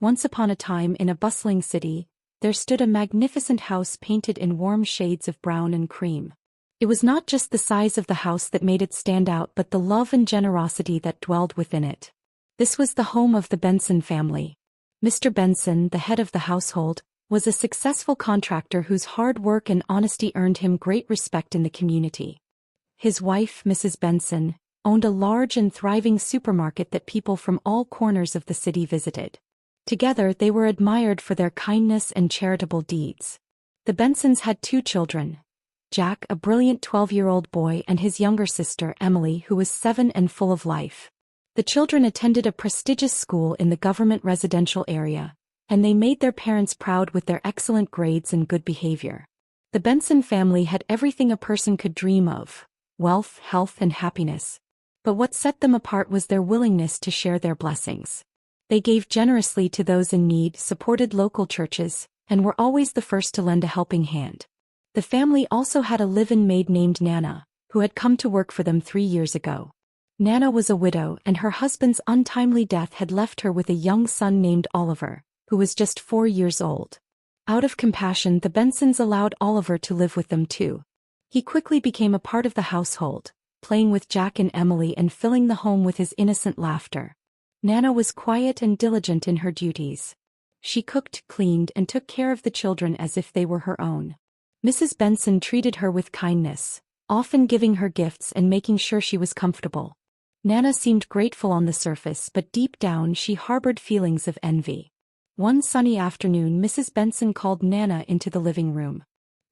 Once upon a time in a bustling city, there stood a magnificent house painted in warm shades of brown and cream. It was not just the size of the house that made it stand out but the love and generosity that dwelled within it. This was the home of the Benson family. Mr. Benson, the head of the household, was a successful contractor whose hard work and honesty earned him great respect in the community. His wife, Mrs. Benson, owned a large and thriving supermarket that people from all corners of the city visited. Together they were admired for their kindness and charitable deeds. The Bensons had 2 children, Jack, a brilliant 12-year-old boy, and his younger sister, Emily, who was 7 and full of life. The children attended a prestigious school in the government residential area, and they made their parents proud with their excellent grades and good behavior. The Benson family had everything a person could dream of: wealth, health, and happiness. But what set them apart was their willingness to share their blessings. They gave generously to those in need, supported local churches, and were always the first to lend a helping hand. The family also had a live-in maid named Nana, who had come to work for them 3 years ago. Nana was a widow, and her husband's untimely death had left her with a young son named Oliver, who was just 4 years old. Out of compassion, the Bensons allowed Oliver to live with them too. He quickly became a part of the household, playing with Jack and Emily and filling the home with his innocent laughter. Nana was quiet and diligent in her duties. She cooked, cleaned, and took care of the children as if they were her own. Mrs. Benson treated her with kindness, often giving her gifts and making sure she was comfortable. Nana seemed grateful on the surface, but deep down she harbored feelings of envy. One sunny afternoon, Mrs. Benson called Nana into the living room.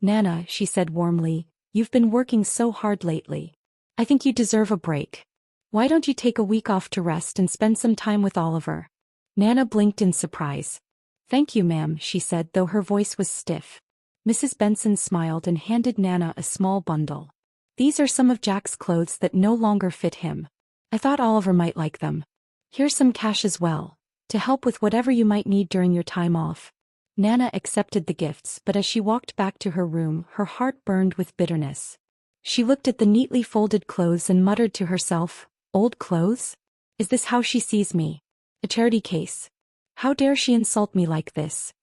"Nana," she said warmly, "you've been working so hard lately. I think you deserve a break. Why don't you take a week off to rest and spend some time with Oliver?" Nana blinked in surprise. "Thank you, ma'am," she said, though her voice was stiff. Mrs. Benson smiled and handed Nana a small bundle. "These are some of Jack's clothes that no longer fit him. I thought Oliver might like them. Here's some cash as well, to help with whatever you might need during your time off." Nana accepted the gifts, but as she walked back to her room, her heart burned with bitterness. She looked at the neatly folded clothes and muttered to herself, "Old clothes? Is this how she sees me? A charity case? How dare she insult me like this?"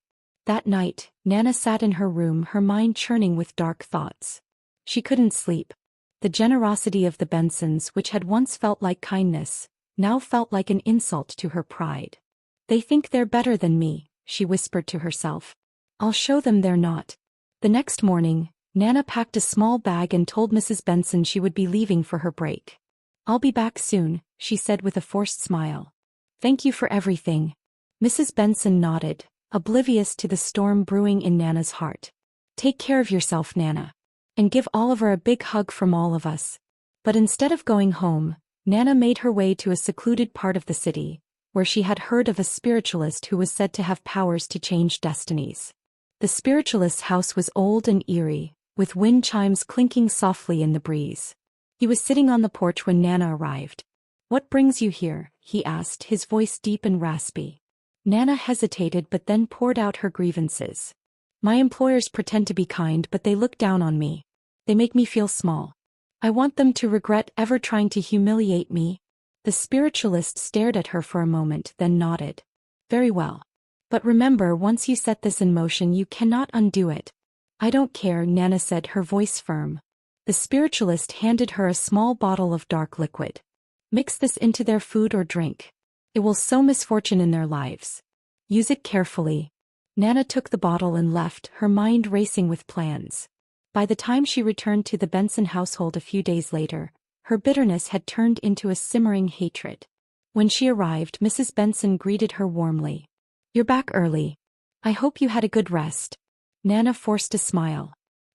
That night, Nana sat in her room, her mind churning with dark thoughts. She couldn't sleep. The generosity of the Bensons, which had once felt like kindness, now felt like an insult to her pride. "They think they're better than me," she whispered to herself. "I'll show them they're not." The next morning, Nana packed a small bag and told Mrs. Benson she would be leaving for her break. "I'll be back soon," she said with a forced smile. "Thank you for everything." Mrs. Benson nodded, oblivious to the storm brewing in Nana's heart. "Take care of yourself, Nana. And give Oliver a big hug from all of us." But instead of going home, Nana made her way to a secluded part of the city, where she had heard of a spiritualist who was said to have powers to change destinies. The spiritualist's house was old and eerie, with wind chimes clinking softly in the breeze. He was sitting on the porch when Nana arrived. "What brings you here?" he asked, his voice deep and raspy. Nana hesitated but then poured out her grievances. "My employers pretend to be kind, but they look down on me. They make me feel small. I want them to regret ever trying to humiliate me." The spiritualist stared at her for a moment, then nodded. "Very well. But remember, once you set this in motion, you cannot undo it." "I don't care," Nana said, her voice firm. The spiritualist handed her a small bottle of dark liquid. "Mix this into their food or drink. It will sow misfortune in their lives. Use it carefully." Nana took the bottle and left, her mind racing with plans. By the time she returned to the Benson household a few days later, her bitterness had turned into a simmering hatred. When she arrived, Mrs. Benson greeted her warmly. "You're back early. I hope you had a good rest." Nana forced a smile.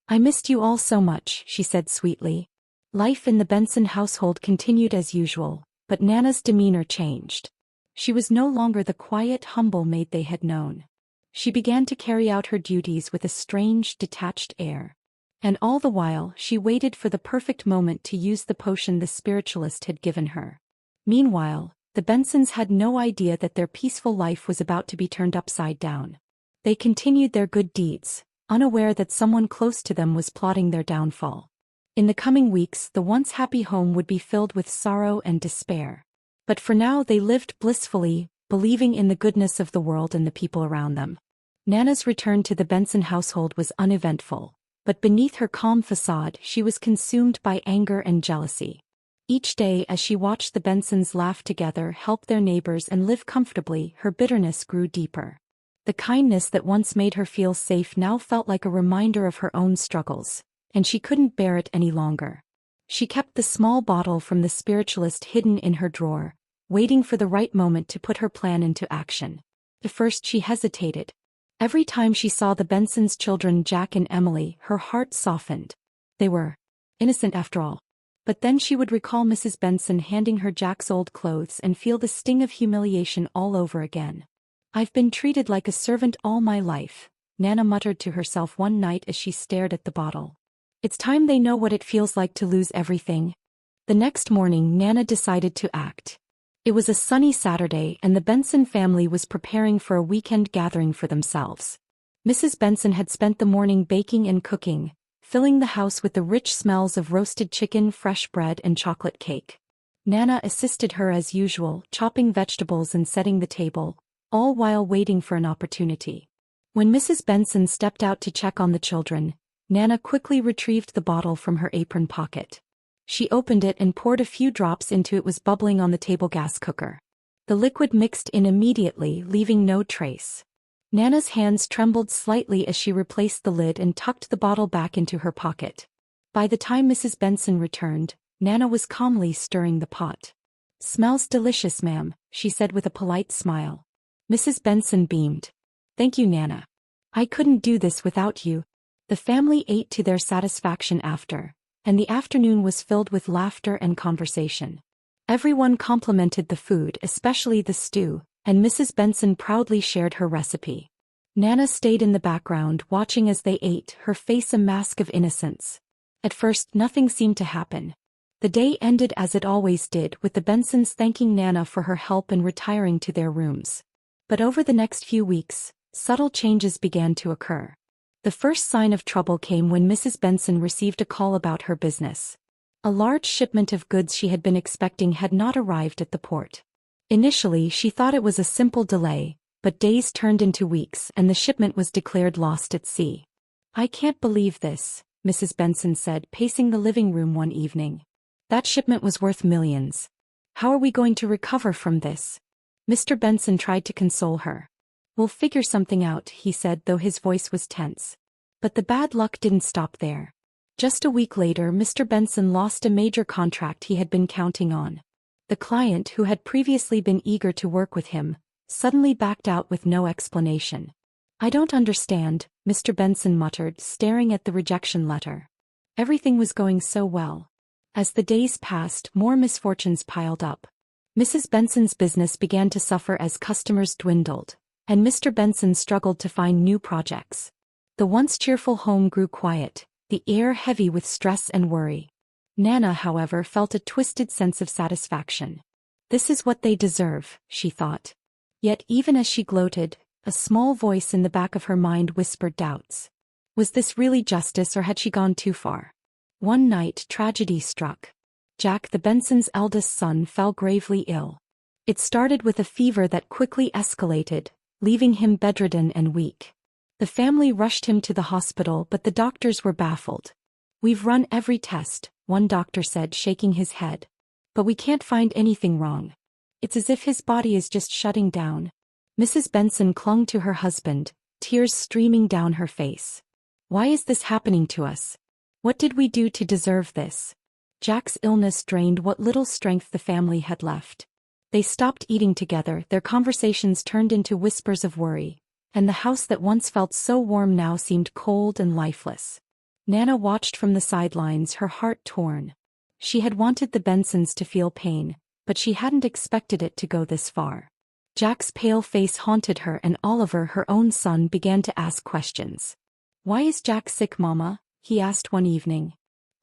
"I missed you all so much," she said sweetly. Life in the Benson household continued as usual, but Nana's demeanor changed. She was no longer the quiet, humble maid they had known. She began to carry out her duties with a strange, detached air. And all the while, she waited for the perfect moment to use the potion the spiritualist had given her. Meanwhile, the Bensons had no idea that their peaceful life was about to be turned upside down. They continued their good deeds, unaware that someone close to them was plotting their downfall. In the coming weeks, the once happy home would be filled with sorrow and despair. But for now they lived blissfully, believing in the goodness of the world and the people around them. Nana's return to the Benson household was uneventful, but beneath her calm facade she was consumed by anger and jealousy. Each day as she watched the Bensons laugh together, help their neighbors and live comfortably, her bitterness grew deeper. The kindness that once made her feel safe now felt like a reminder of her own struggles, and she couldn't bear it any longer. She kept the small bottle from the spiritualist hidden in her drawer, waiting for the right moment to put her plan into action. At first she hesitated. Every time she saw the Bensons' children, Jack and Emily, her heart softened. They were innocent after all. But then she would recall Mrs. Benson handing her Jack's old clothes and feel the sting of humiliation all over again. "I've been treated like a servant all my life," Nana muttered to herself one night as she stared at the bottle. "It's time they know what it feels like to lose everything." The next morning Nana decided to act. It was a sunny Saturday and the Benson family was preparing for a weekend gathering for themselves. Mrs. Benson had spent the morning baking and cooking, filling the house with the rich smells of roasted chicken, fresh bread, and chocolate cake. Nana assisted her as usual, chopping vegetables and setting the table, all while waiting for an opportunity. When Mrs. Benson stepped out to check on the children, Nana quickly retrieved the bottle from her apron pocket. She opened it and poured a few drops into it. Was bubbling on the table gas cooker. The liquid mixed in immediately, leaving no trace. Nana's hands trembled slightly as she replaced the lid and tucked the bottle back into her pocket. By the time Mrs. Benson returned, Nana was calmly stirring the pot. "Smells delicious, ma'am," she said with a polite smile. Mrs. Benson beamed. "Thank you, Nana. I couldn't do this without you." The family ate to their satisfaction after, and the afternoon was filled with laughter and conversation. Everyone complimented the food, especially the stew, and Mrs. Benson proudly shared her recipe. Nana stayed in the background watching as they ate, her face a mask of innocence. At first nothing seemed to happen. The day ended as it always did, with the Bensons thanking Nana for her help and retiring to their rooms. But over the next few weeks, subtle changes began to occur. The first sign of trouble came when Mrs. Benson received a call about her business. A large shipment of goods she had been expecting had not arrived at the port. Initially she thought it was a simple delay, but days turned into weeks and the shipment was declared lost at sea. "I can't believe this," Mrs. Benson said, pacing the living room one evening. "That shipment was worth millions. How are we going to recover from this?" Mr. Benson tried to console her. "We'll figure something out," he said, though his voice was tense. But the bad luck didn't stop there. Just a week later, Mr. Benson lost a major contract he had been counting on. The client, who had previously been eager to work with him, suddenly backed out with no explanation. "I don't understand," Mr. Benson muttered, staring at the rejection letter. Everything was going so well. As the days passed, more misfortunes piled up. Mrs. Benson's business began to suffer as customers dwindled, and Mr. Benson struggled to find new projects. The once cheerful home grew quiet, the air heavy with stress and worry. Nana, however, felt a twisted sense of satisfaction. "This is what they deserve," she thought. Yet even as she gloated, a small voice in the back of her mind whispered doubts. Was this really justice, or had she gone too far? One night tragedy struck. Jack, the Bensons' eldest son, fell gravely ill. It started with a fever that quickly escalated, leaving him bedridden and weak. The family rushed him to the hospital, but the doctors were baffled. "We've run every test," one doctor said, shaking his head. "But we can't find anything wrong. It's as if his body is just shutting down." Mrs. Benson clung to her husband, tears streaming down her face. "Why is this happening to us? What did we do to deserve this?" Jack's illness drained what little strength the family had left. They stopped eating together, their conversations turned into whispers of worry, and the house that once felt so warm now seemed cold and lifeless. Nana watched from the sidelines, her heart torn. She had wanted the Bensons to feel pain, but she hadn't expected it to go this far. Jack's pale face haunted her, and Oliver, her own son, began to ask questions. "Why is Jack sick, Mama?" he asked one evening.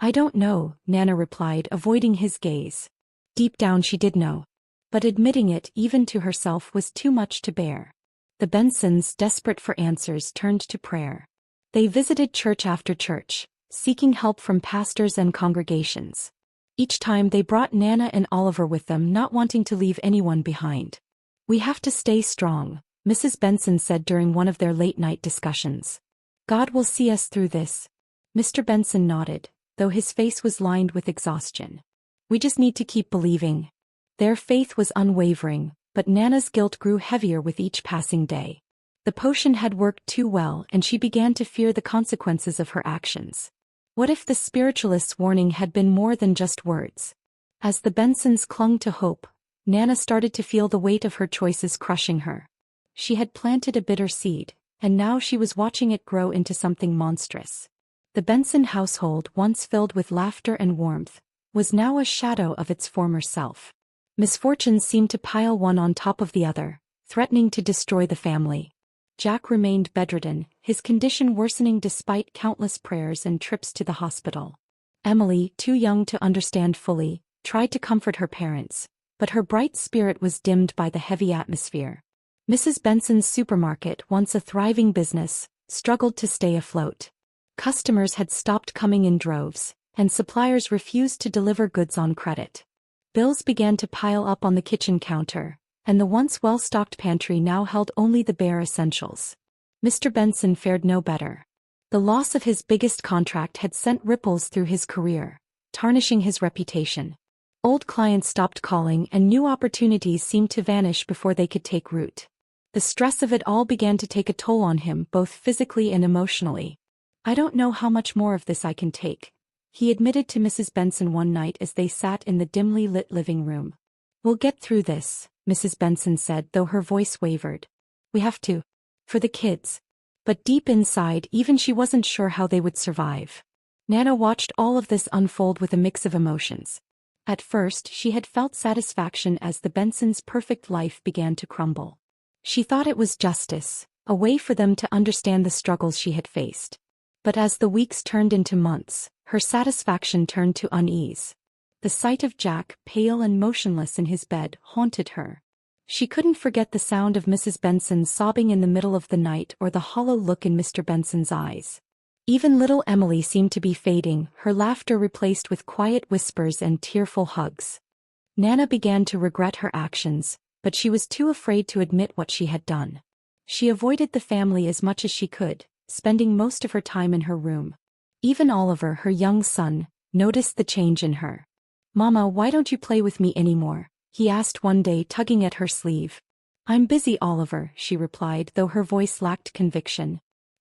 "I don't know," Nana replied, avoiding his gaze. Deep down she did know. But admitting it, even to herself, was too much to bear. The Bensons, desperate for answers, turned to prayer. They visited church after church, seeking help from pastors and congregations. Each time they brought Nana and Oliver with them, not wanting to leave anyone behind. We have to stay strong, Mrs. Benson said during one of their late-night discussions. God will see us through this. Mr. Benson nodded, though his face was lined with exhaustion. We just need to keep believing. Their faith was unwavering, but Nana's guilt grew heavier with each passing day. The potion had worked too well and she began to fear the consequences of her actions. What if the spiritualist's warning had been more than just words? As the Bensons clung to hope, Nana started to feel the weight of her choices crushing her. She had planted a bitter seed, and now she was watching it grow into something monstrous. The Benson household, once filled with laughter and warmth, was now a shadow of its former self. Misfortunes seemed to pile one on top of the other, threatening to destroy the family. Jack remained bedridden, his condition worsening despite countless prayers and trips to the hospital. Emily, too young to understand fully, tried to comfort her parents, but her bright spirit was dimmed by the heavy atmosphere. Mrs. Benson's supermarket, once a thriving business, struggled to stay afloat. Customers had stopped coming in droves, and suppliers refused to deliver goods on credit. Bills began to pile up on the kitchen counter, and the once well-stocked pantry now held only the bare essentials. Mr. Benson fared no better. The loss of his biggest contract had sent ripples through his career, tarnishing his reputation. Old clients stopped calling and new opportunities seemed to vanish before they could take root. The stress of it all began to take a toll on him both physically and emotionally. I don't know how much more of this I can take, he admitted to Mrs. Benson one night as they sat in the dimly lit living room. We'll get through this, Mrs. Benson said, though her voice wavered. We have to. For the kids. But deep inside, even she wasn't sure how they would survive. Nana watched all of this unfold with a mix of emotions. At first, she had felt satisfaction as the Bensons' perfect life began to crumble. She thought it was justice, a way for them to understand the struggles she had faced. But as the weeks turned into months, her satisfaction turned to unease. The sight of Jack, pale and motionless in his bed, haunted her. She couldn't forget the sound of Mrs. Benson sobbing in the middle of the night or the hollow look in Mr. Benson's eyes. Even little Emily seemed to be fading, her laughter replaced with quiet whispers and tearful hugs. Nana began to regret her actions, but she was too afraid to admit what she had done. She avoided the family as much as she could, spending most of her time in her room. Even Oliver, her young son, noticed the change in her. "Mama, why don't you play with me anymore?" he asked one day, tugging at her sleeve. "I'm busy, Oliver," she replied, though her voice lacked conviction.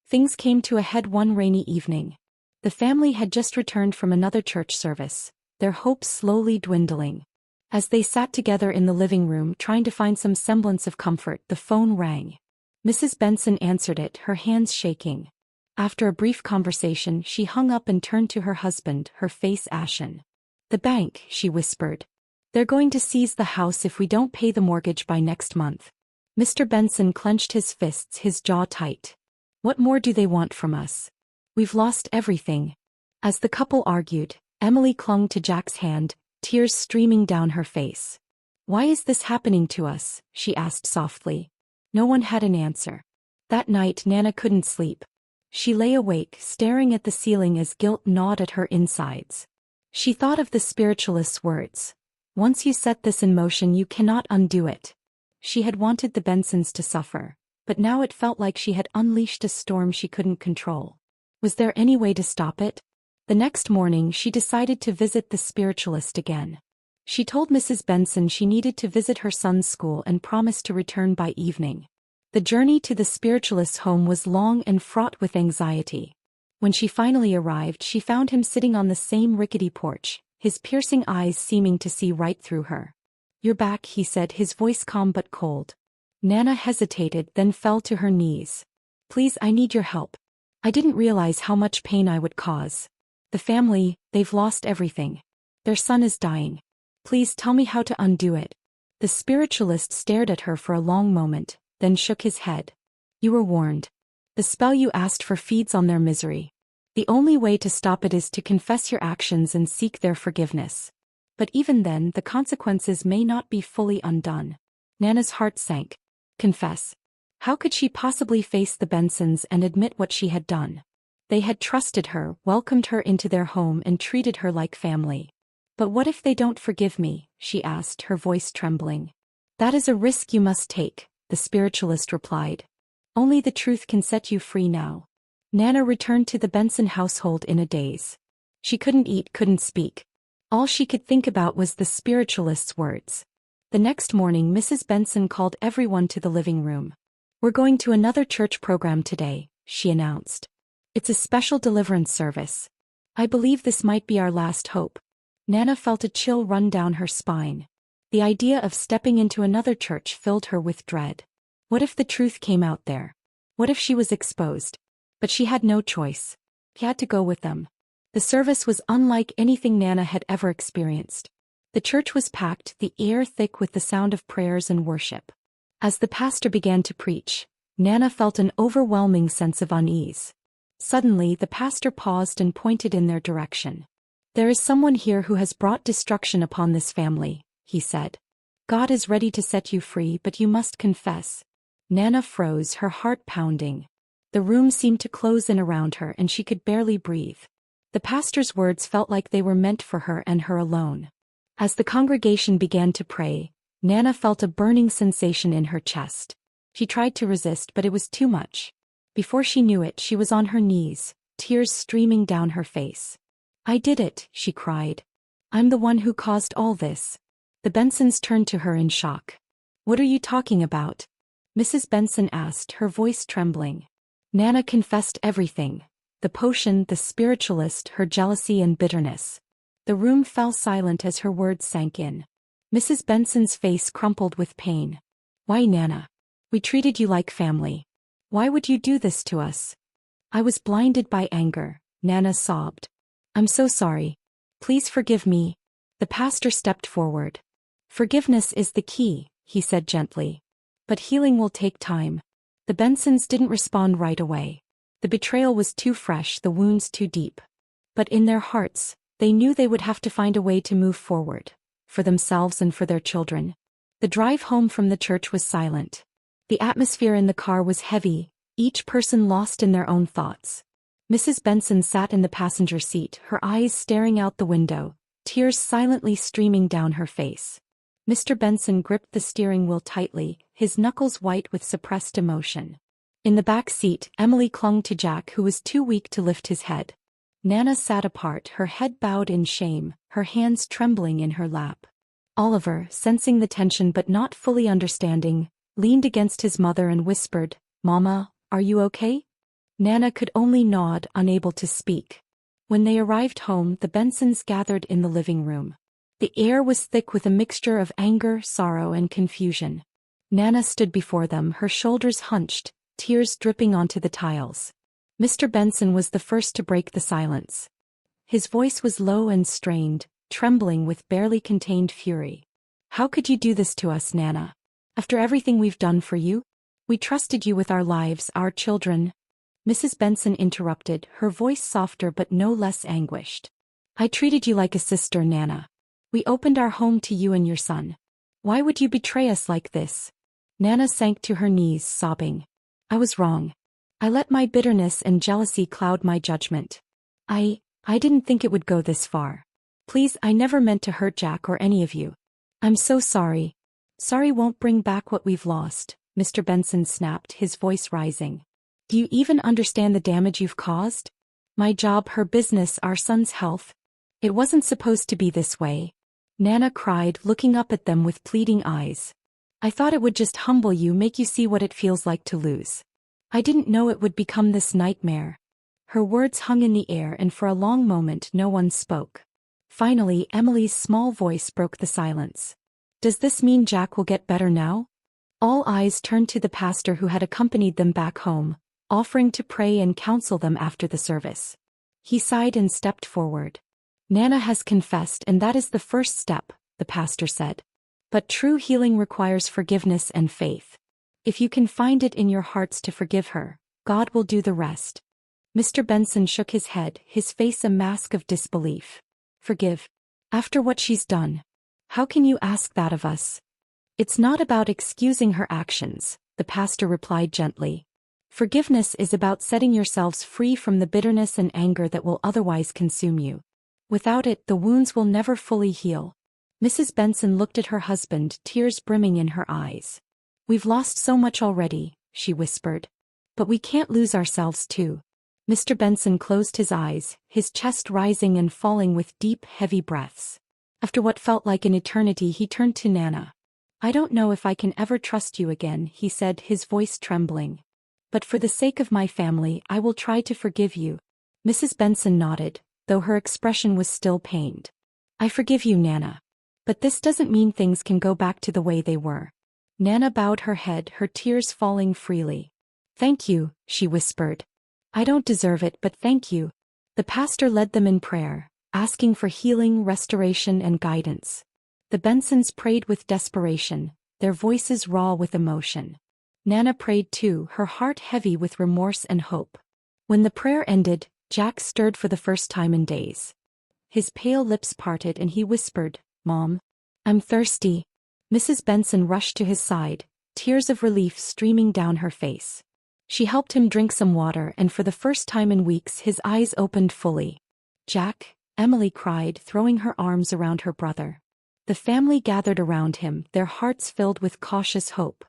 Things came to a head one rainy evening. The family had just returned from another church service, their hopes slowly dwindling. As they sat together in the living room trying to find some semblance of comfort, the phone rang. Mrs. Benson answered it, her hands shaking. After a brief conversation, she hung up and turned to her husband, her face ashen. "The bank," she whispered. "They're going to seize the house if we don't pay the mortgage by next month." Mr. Benson clenched his fists, his jaw tight. "What more do they want from us? We've lost everything." As the couple argued, Emily clung to Jack's hand, tears streaming down her face. "Why is this happening to us?" she asked softly. No one had an answer. That night Nana couldn't sleep. She lay awake, staring at the ceiling as guilt gnawed at her insides. She thought of the spiritualist's words. "Once you set this in motion, you cannot undo it." She had wanted the Bensons to suffer, but now it felt like she had unleashed a storm she couldn't control. Was there any way to stop it? The next morning she decided to visit the spiritualist again. She told Mrs. Benson she needed to visit her son's school and promised to return by evening. The journey to the spiritualist's home was long and fraught with anxiety. When she finally arrived, she found him sitting on the same rickety porch, his piercing eyes seeming to see right through her. "You're back," he said, his voice calm but cold. Nana hesitated, then fell to her knees. "Please, I need your help. I didn't realize how much pain I would cause. The family, they've lost everything. Their son is dying. Please tell me how to undo it." The spiritualist stared at her for a long moment, then shook his head. "You were warned. The spell you asked for feeds on their misery. The only way to stop it is to confess your actions and seek their forgiveness. But even then, the consequences may not be fully undone." Nana's heart sank. Confess. How could she possibly face the Bensons and admit what she had done? They had trusted her, welcomed her into their home and treated her like family. "But what if they don't forgive me?" she asked, her voice trembling. That is a risk you must take, the spiritualist replied. Only the truth can set you free now. Nana returned to the Benson household in a daze. She couldn't eat, couldn't speak. All she could think about was the spiritualist's words. The next morning Mrs. Benson called everyone to the living room. We're going to another church program today, she announced. It's a special deliverance service. I believe this might be our last hope. Nana felt a chill run down her spine. The idea of stepping into another church filled her with dread. What if the truth came out there? What if she was exposed? But she had no choice. She had to go with them. The service was unlike anything Nana had ever experienced. The church was packed, the air thick with the sound of prayers and worship. As the pastor began to preach, Nana felt an overwhelming sense of unease. Suddenly, the pastor paused and pointed in their direction. There is someone here who has brought destruction upon this family, he said. God is ready to set you free, but you must confess. Nana froze, her heart pounding. The room seemed to close in around her and she could barely breathe. The pastor's words felt like they were meant for her and her alone. As the congregation began to pray, Nana felt a burning sensation in her chest. She tried to resist, but it was too much. Before she knew it, she was on her knees, tears streaming down her face. I did it, she cried. I'm the one who caused all this. The Bensons turned to her in shock. What are you talking about? Mrs. Benson asked, her voice trembling. Nana confessed everything. The potion, the spiritualist, her jealousy and bitterness. The room fell silent as her words sank in. Mrs. Benson's face crumpled with pain. Why, Nana? We treated you like family. Why would you do this to us? I was blinded by anger, Nana sobbed. I'm so sorry. Please forgive me. The pastor stepped forward. Forgiveness is the key, he said gently. But healing will take time. The Bensons didn't respond right away. The betrayal was too fresh, the wounds too deep. But in their hearts, they knew they would have to find a way to move forward, for themselves and for their children. The drive home from the church was silent. The atmosphere in the car was heavy, each person lost in their own thoughts. Mrs. Benson sat in the passenger seat, her eyes staring out the window, tears silently streaming down her face. Mr. Benson gripped the steering wheel tightly, his knuckles white with suppressed emotion. In the back seat, Emily clung to Jack, who was too weak to lift his head. Nana sat apart, her head bowed in shame, her hands trembling in her lap. Oliver, sensing the tension but not fully understanding, leaned against his mother and whispered, Mama, are you okay? Nana could only nod, unable to speak. When they arrived home, the Bensons gathered in the living room. The air was thick with a mixture of anger, sorrow, and confusion. Nana stood before them, her shoulders hunched, tears dripping onto the tiles. Mr. Benson was the first to break the silence. His voice was low and strained, trembling with barely contained fury. How could you do this to us, Nana? After everything we've done for you? We trusted you with our lives, our children. Mrs. Benson interrupted, her voice softer but no less anguished. I treated you like a sister, Nana. We opened our home to you and your son. Why would you betray us like this? Nana sank to her knees, sobbing. I was wrong. I let my bitterness and jealousy cloud my judgment. I didn't think it would go this far. Please, I never meant to hurt Jack or any of you. I'm so sorry. Sorry won't bring back what we've lost, Mr. Benson snapped, his voice rising. Do you even understand the damage you've caused? My job, her business, our son's health. It wasn't supposed to be this way. Nana cried, looking up at them with pleading eyes. I thought it would just humble you, make you see what it feels like to lose. I didn't know it would become this nightmare. Her words hung in the air, and for a long moment no one spoke. Finally, Emily's small voice broke the silence. Does this mean Jack will get better now? All eyes turned to the pastor who had accompanied them back home, offering to pray and counsel them after the service. He sighed and stepped forward. Nana has confessed, and that is the first step, the pastor said. But true healing requires forgiveness and faith. If you can find it in your hearts to forgive her, God will do the rest. Mr. Benson shook his head, his face a mask of disbelief. Forgive? After what she's done? How can you ask that of us? It's not about excusing her actions, the pastor replied gently. Forgiveness is about setting yourselves free from the bitterness and anger that will otherwise consume you. Without it, the wounds will never fully heal. Mrs. Benson looked at her husband, tears brimming in her eyes. "We've lost so much already," she whispered. "But we can't lose ourselves too." Mr. Benson closed his eyes, his chest rising and falling with deep, heavy breaths. After what felt like an eternity, he turned to Nana. "I don't know if I can ever trust you again," he said, his voice trembling. "But for the sake of my family, I will try to forgive you." Mrs. Benson nodded, though her expression was still pained. "I forgive you, Nana. But this doesn't mean things can go back to the way they were." Nana bowed her head, her tears falling freely. "Thank you," she whispered. "I don't deserve it, but thank you." The pastor led them in prayer, asking for healing, restoration, and guidance. The Bensons prayed with desperation, their voices raw with emotion. Nana prayed too, her heart heavy with remorse and hope. When the prayer ended, Jack stirred for the first time in days. His pale lips parted and he whispered, "Mom, I'm thirsty." Mrs. Benson rushed to his side, tears of relief streaming down her face. She helped him drink some water, and for the first time in weeks his eyes opened fully. "Jack," Emily cried, throwing her arms around her brother. The family gathered around him, their hearts filled with cautious hope.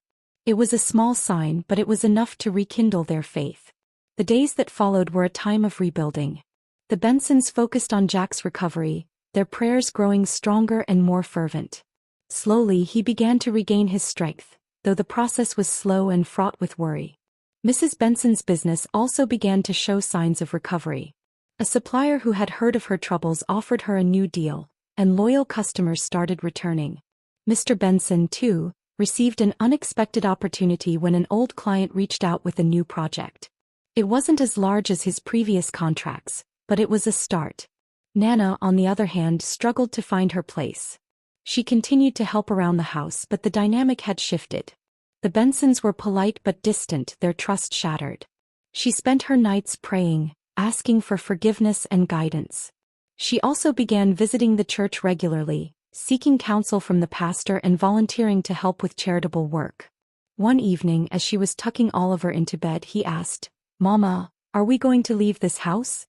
It was a small sign, but it was enough to rekindle their faith. The days that followed were a time of rebuilding. The Bensons focused on Jack's recovery, their prayers growing stronger and more fervent. Slowly he began to regain his strength, though the process was slow and fraught with worry. Mrs. Benson's business also began to show signs of recovery. A supplier who had heard of her troubles offered her a new deal, and loyal customers started returning. Mr. Benson, too, received an unexpected opportunity when an old client reached out with a new project. It wasn't as large as his previous contracts, but it was a start. Nana, on the other hand, struggled to find her place. She continued to help around the house, but the dynamic had shifted. The Bensons were polite but distant, their trust shattered. She spent her nights praying, asking for forgiveness and guidance. She also began visiting the church regularly, seeking counsel from the pastor and volunteering to help with charitable work. One evening, as she was tucking Oliver into bed, he asked, "Mama, are we going to leave this house?"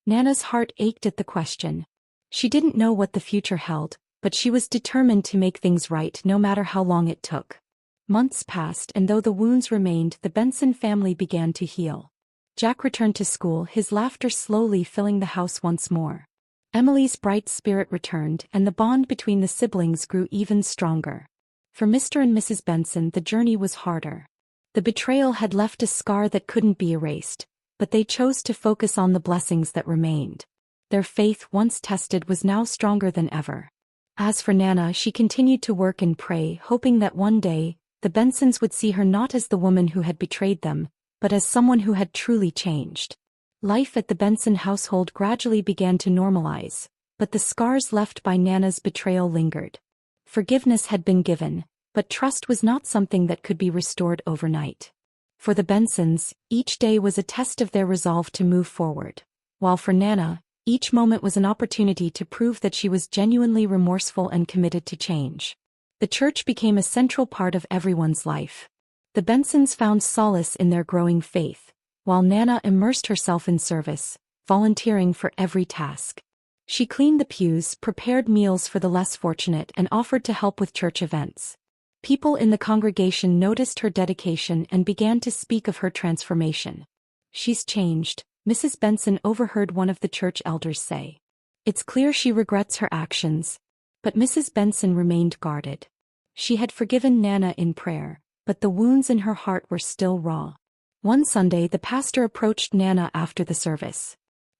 Nana's heart ached at the question. She didn't know what the future held, but she was determined to make things right no matter how long it took. Months passed, and though the wounds remained, the Benson family began to heal. Jack returned to school, his laughter slowly filling the house once more. Emily's bright spirit returned, and the bond between the siblings grew even stronger. For Mr. and Mrs. Benson, the journey was harder. The betrayal had left a scar that couldn't be erased, but they chose to focus on the blessings that remained. Their faith, once tested, was now stronger than ever. As for Nana, she continued to work and pray, hoping that one day, the Bensons would see her not as the woman who had betrayed them, but as someone who had truly changed. Life at the Benson household gradually began to normalize, but the scars left by Nana's betrayal lingered. Forgiveness had been given, but trust was not something that could be restored overnight. For the Bensons, each day was a test of their resolve to move forward, while for Nana, each moment was an opportunity to prove that she was genuinely remorseful and committed to change. The church became a central part of everyone's life. The Bensons found solace in their growing faith, while Nana immersed herself in service, volunteering for every task. She cleaned the pews, prepared meals for the less fortunate, and offered to help with church events. People in the congregation noticed her dedication and began to speak of her transformation. "She's changed," Mrs. Benson overheard one of the church elders say. "It's clear she regrets her actions." But Mrs. Benson remained guarded. She had forgiven Nana in prayer, but the wounds in her heart were still raw. One Sunday, the pastor approached Nana after the service.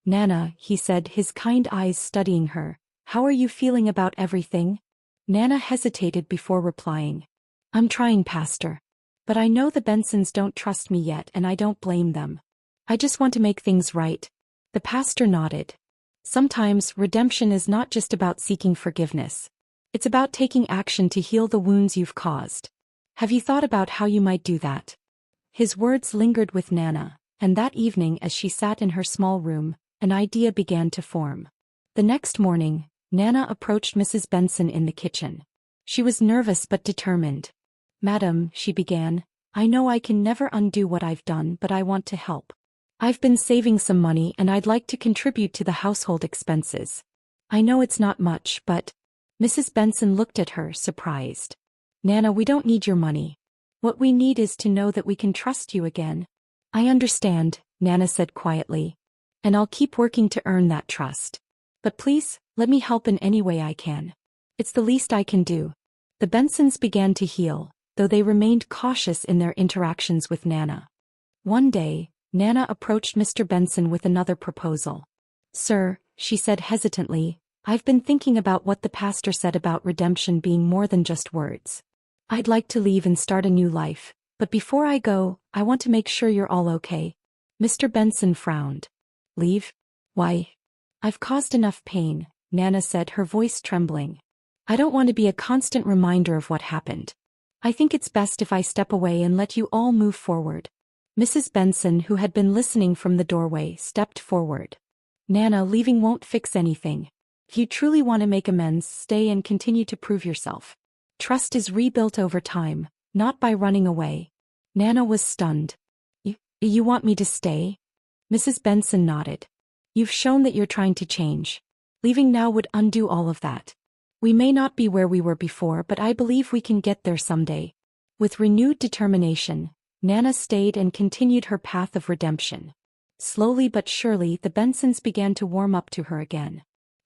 "Nana," he said, his kind eyes studying her, "how are you feeling about everything?" Nana hesitated before replying. "I'm trying, Pastor. But I know the Bensons don't trust me yet, and I don't blame them. I just want to make things right." The pastor nodded. Sometimes, redemption is not just about seeking forgiveness. It's about taking action to heal the wounds you've caused. Have you thought about how you might do that? His words lingered with Nana, and that evening as she sat in her small room, an idea began to form. The next morning, Nana approached Mrs. Benson in the kitchen. She was nervous but determined. "Madam," she began, "I know I can never undo what I've done, but I want to help. I've been saving some money and I'd like to contribute to the household expenses. I know it's not much, but—" Mrs. Benson looked at her, surprised. Nana, we don't need your money. What we need is to know that we can trust you again. I understand, Nana said quietly. And I'll keep working to earn that trust. But please, let me help in any way I can. It's the least I can do. The Bensons began to heal, though they remained cautious in their interactions with Nana. One day, Nana approached Mr. Benson with another proposal. Sir, she said hesitantly, I've been thinking about what the pastor said about redemption being more than just words. I'd like to leave and start a new life, but before I go, I want to make sure you're all okay. Mr. Benson frowned. Leave? Why? I've caused enough pain, Nana said, her voice trembling. I don't want to be a constant reminder of what happened. I think it's best if I step away and let you all move forward. Mrs. Benson, who had been listening from the doorway, stepped forward. Nana, leaving won't fix anything. If you truly want to make amends, stay and continue to prove yourself. Trust is rebuilt over time, not by running away. Nana was stunned. You want me to stay? Mrs. Benson nodded. You've shown that you're trying to change. Leaving now would undo all of that. We may not be where we were before, but I believe we can get there someday. With renewed determination, Nana stayed and continued her path of redemption. Slowly but surely, the Bensons began to warm up to her again.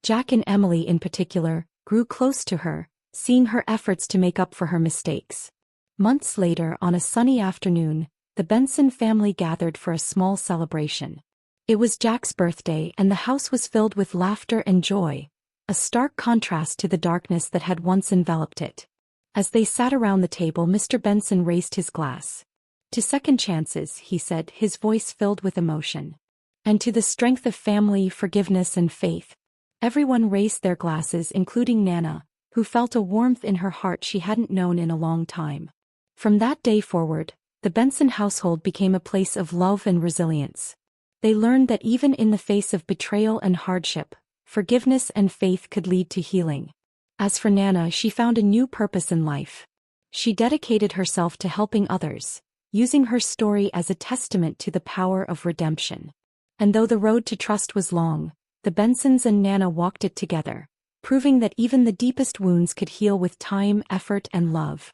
Jack and Emily in particular grew close to her, seeing her efforts to make up for her mistakes. Months later, on a sunny afternoon, the Benson family gathered for a small celebration. It was Jack's birthday and the house was filled with laughter and joy, a stark contrast to the darkness that had once enveloped it. As they sat around the table, Mr. Benson raised his glass. To second chances, he said, his voice filled with emotion. And to the strength of family, forgiveness and faith. Everyone raised their glasses, including Nana, who felt a warmth in her heart she hadn't known in a long time. From that day forward, the Benson household became a place of love and resilience. They learned that even in the face of betrayal and hardship, forgiveness and faith could lead to healing. As for Nana, she found a new purpose in life. She dedicated herself to helping others, using her story as a testament to the power of redemption. And though the road to trust was long, the Bensons and Nana walked it together, proving that even the deepest wounds could heal with time, effort, and love.